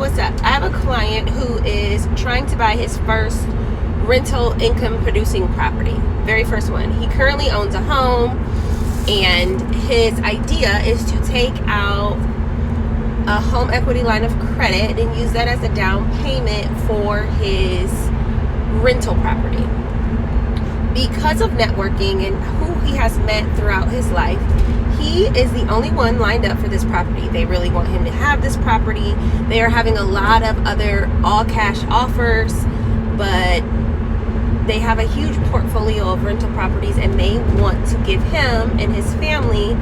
what's up? I have a client who is trying to buy his first rental income producing property. Very first one. He currently owns a home, and his idea is to take out a home equity line of credit and use that as a down payment for his rental property. Because of networking and who he has met throughout his life, he is the only one lined up for this property. They really want him to have this property. They are having a lot of other all cash offers, but they have a huge portfolio of rental properties, and they want to give him and his family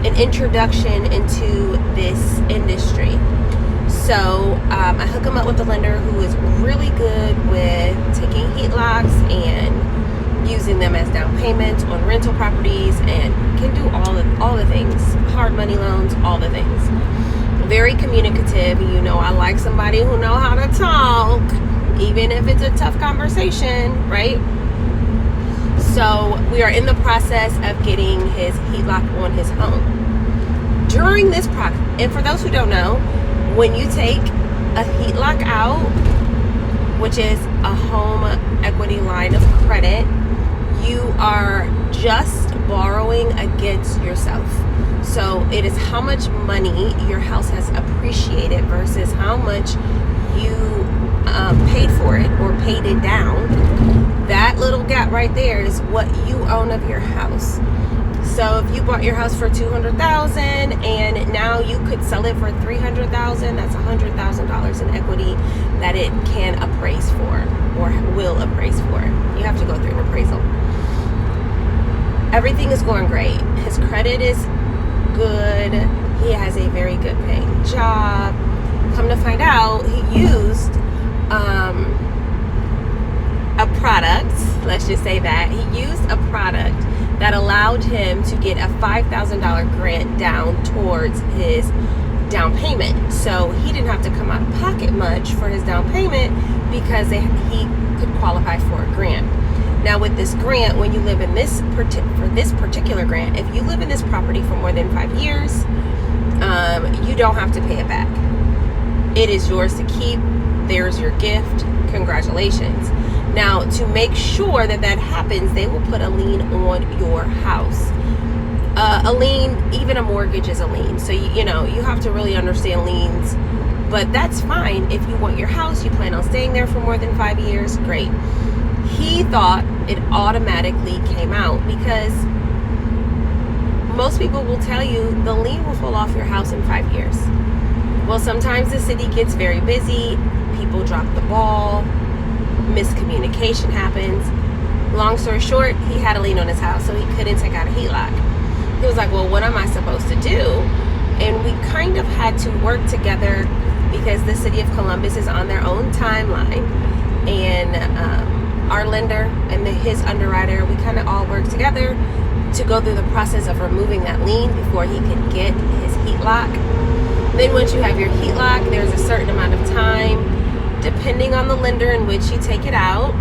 an introduction into this industry. So I hook him up with a lender who is really good with taking HELOCs and using them as down payments on rental properties, and can do all the things, hard money loans, all the things. Very communicative. You know, I like somebody who know how to talk, even if it's a tough conversation, right? So we are in the process of getting his HELOC on his home. During this process, and for those who don't know, when you take a HELOC out, which is a home equity line of credit, you are just borrowing against yourself. So it is how much money your house has appreciated versus how much you paid for it or paid it down. That little gap right there is what you own of your house. So if you bought your house for $200,000 and now you could sell it for $300,000, that's $100,000 in equity that it can appraise for or will appraise for. You have to go through an appraisal. Everything is going great. His credit is good. He has a very good paying job. Come to find out, he used a product, let's just say that. He used a product that allowed him to get a $5,000 grant down towards his down payment. So he didn't have to come out of pocket much for his down payment because he could qualify for a grant. Now with this grant, when you live in this particular grant, if you live in this property for more than 5 years, you don't have to pay it back. It is yours to keep. There's your gift. Congratulations. Now, to make sure that happens, they will put a lien on your house. A lien, even a mortgage is a lien. So, you know, you have to really understand liens. But that's fine. If you want your house, you plan on staying there for more than 5 years, great. He thought it automatically came out because most people will tell you the lien will fall off your house in 5 years. Well, sometimes the city gets very busy. People drop the ball. Miscommunication happens. Long story short, he had a lien on his house, so he couldn't take out a HELOC. He was like, well, what am I supposed to do? And we kind of had to work together because the city of Columbus is on their own timeline. And our lender and his underwriter, we kind of all work together to go through the process of removing that lien before he can get his HELOC. Then once you have your HELOC, there's a certain amount of time, depending on the lender in which you take it out,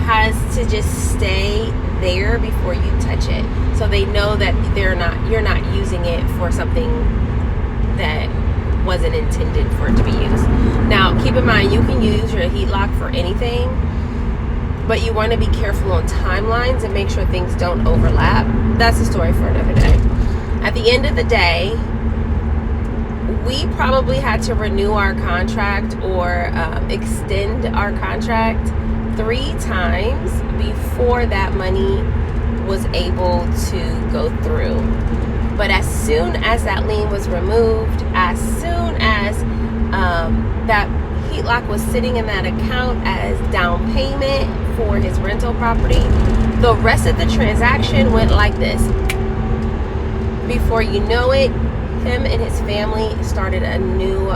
has to just stay there before you touch it. So they know that you're not using it for something that wasn't intended for it to be used. Now, keep in mind, you can use your HELOC for anything, but you want to be careful on timelines and make sure things don't overlap. That's a story for another day. At the end of the day, we probably had to renew our contract or extend our contract 3 times before that money was able to go through. But as soon as that lien was removed, as soon as that HELOC was sitting in that account as down payment for his rental property, the rest of the transaction went like this. Before you know it, him and his family started a new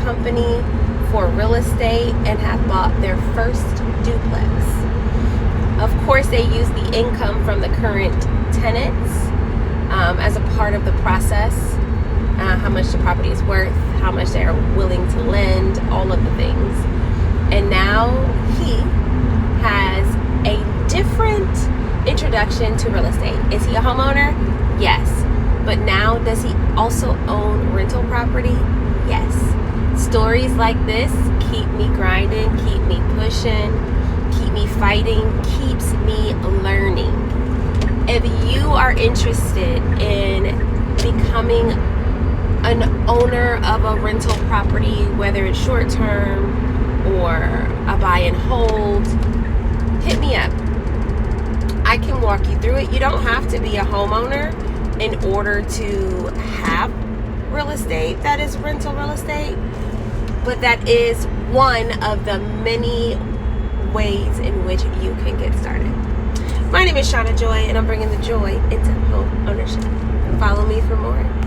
company for real estate and have bought their first duplex. Of course, they use the income from the current tenants as a part of the process, how much the property is worth, how much they are willing to lend, all of the things. And now he has a different introduction to real estate. Is he a homeowner? Yes. But now, does he also own rental property? Yes. Stories like this keep me grinding, keep me pushing, keep me fighting, keeps me learning. If you are interested in becoming an owner of a rental property, whether it's short term or a buy and hold, hit me up. I can walk you through it. You don't have to be a homeowner in order to have real estate that is rental real estate, but that is one of the many ways in which you can get started. My name is Shauna Joy, and I'm bringing the joy into home ownership. Follow me for more.